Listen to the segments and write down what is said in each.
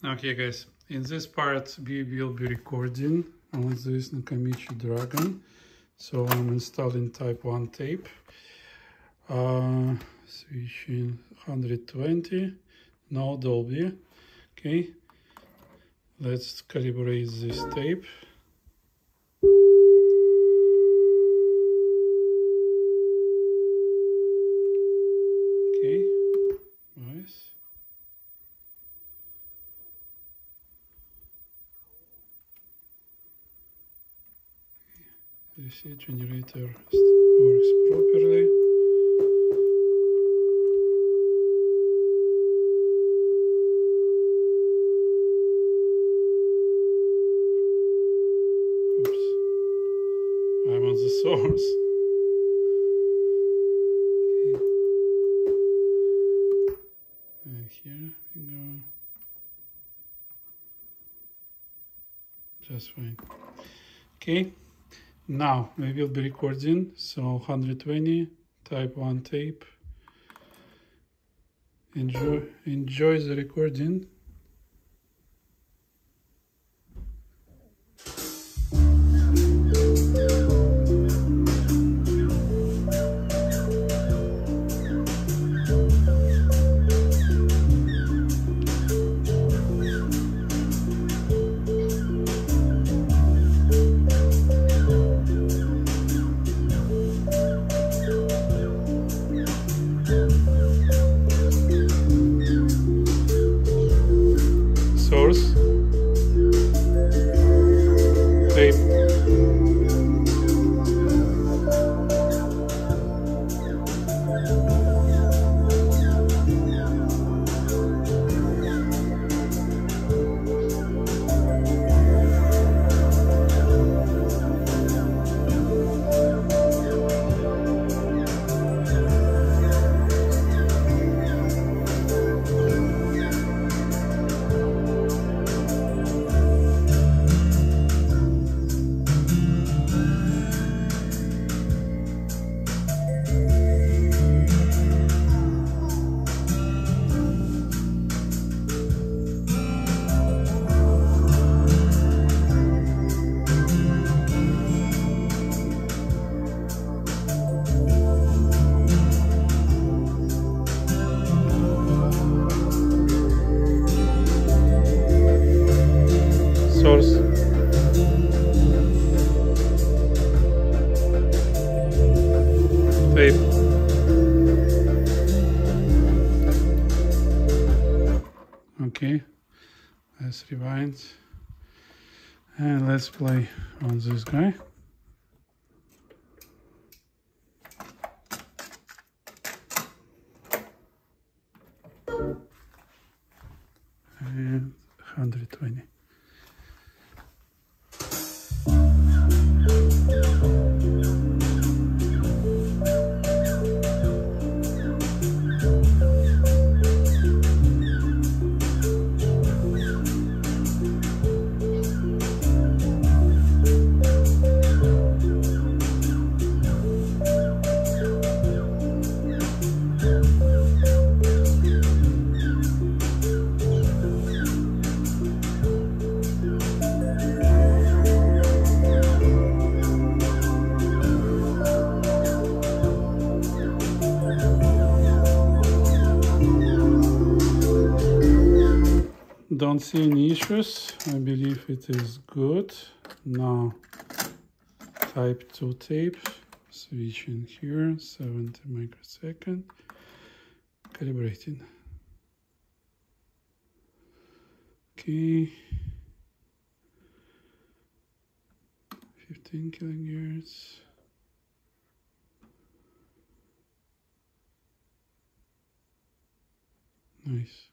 Okay guys, in this part we will be recording on this Nakamichi Dragon. So I'm installing type 1 tape, switching 120, no Dolby. Okay, let's calibrate this tape. Okay, nice. You see, generator works properly. Oops, I'm on the source. Okay, and here we go. Just fine. Okay. Now we will be recording, so 120 type 1 tape. Enjoy the recording. Source, tape, source, tape, okay, let's rewind and let's play on this guy. And 120. Don't see any issues. I believe it is good. Now type 2 tape, switching here, 70 microsecond, calibrating. Okay, 15 kilohertz. Nice.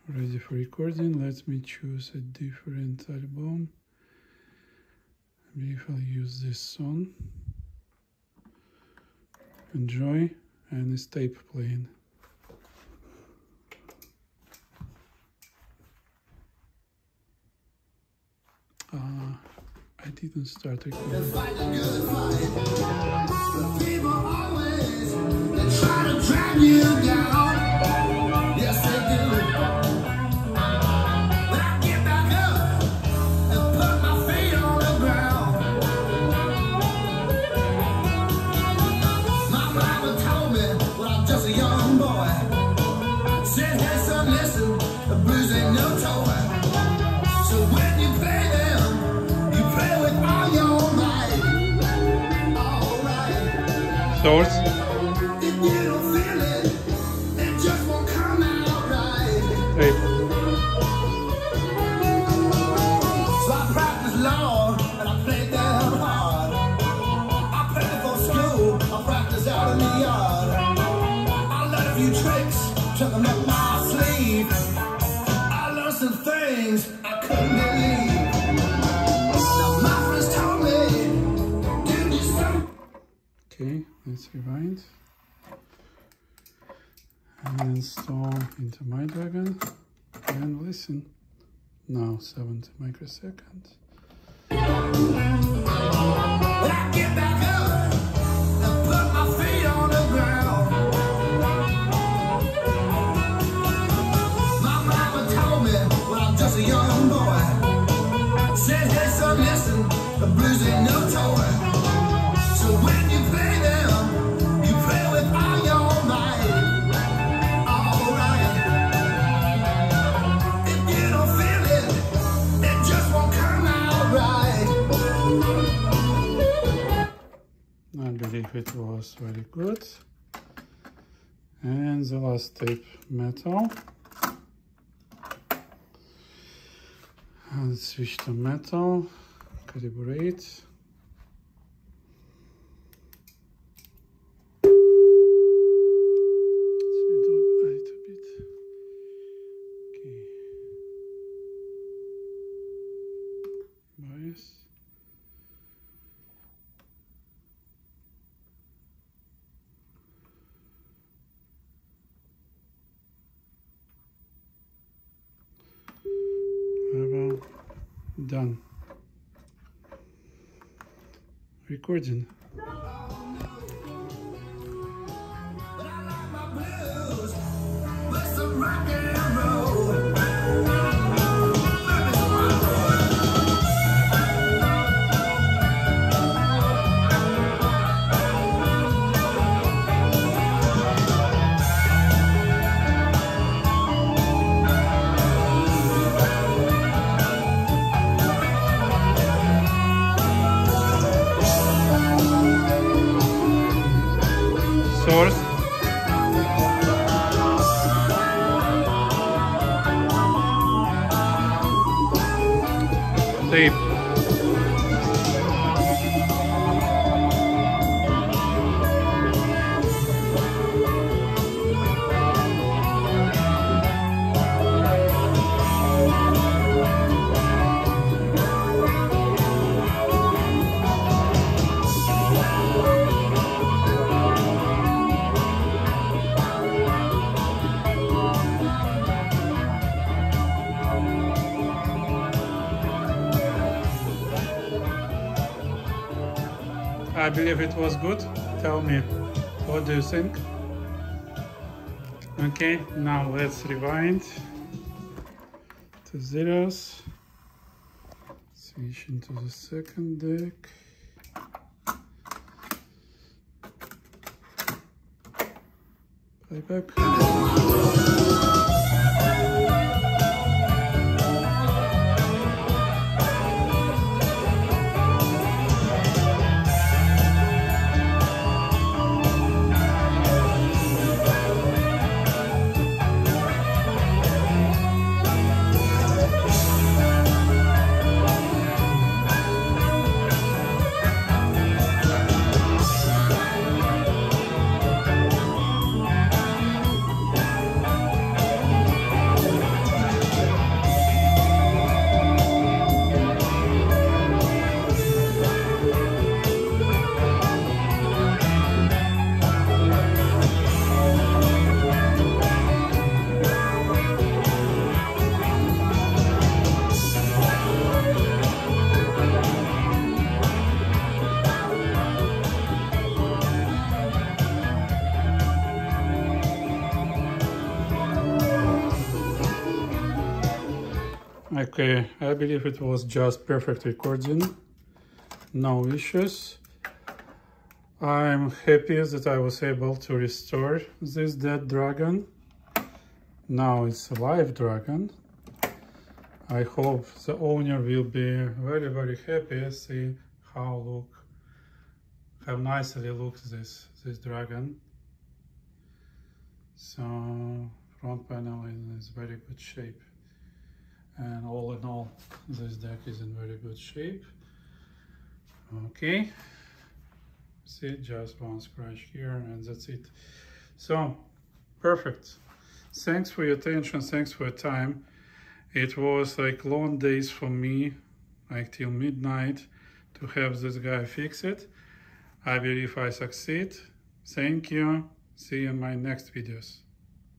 Ready for recording. Let me choose a different album. I believe I'll use this song. Enjoy, and it's tape playing. I didn't start recording. The fight, the good fight. The people always try to drag you down. Yes, they Said, hey son, listen, the blues ain't no toy. So when you play them, you play with all your might. All right. Source. If you don't feel it, it just won't come out right. Hey. So I practiced law and I played damn hard. I played before school, I practiced out in the yard. I learned a few tricks, took them up my sleeve. I learned some things I couldn't believe. Now my friends told me, dude, you so. Okay, let's rewind. And install into my Dragon. And listen. Now 70 microseconds. When I get back up and put my feet on the ground, my mama told me when I'm just a young boy, said, hey son, listen, the blues ain't no toy. So when you play them, you play with all your might. All right. If you don't feel it, it just won't come out right. I believe it was very good. And the last tape, metal. And switch to metal, calibrate. Bias. Level. Done. Recording. But I like my blues with some rock and roll. Source. Tape. I believe it was good. Tell me, what do you think? Okay, now let's rewind to zeros. Switch into the second deck. Playback. Okay, I believe it was just perfect recording, no issues. I'm happy that I was able to restore this dead dragon, Now it's a live dragon. I hope the owner will be very, very happy. See how nicely looks this dragon. So front panel is very good shape, and all in all, this deck is in very good shape. Okay, see, just one scratch here, and that's it. So perfect. Thanks for your attention. Thanks for your time. It was like long days for me, like till midnight, to have this guy fix it. I believe I succeed. Thank you. See you in my next videos.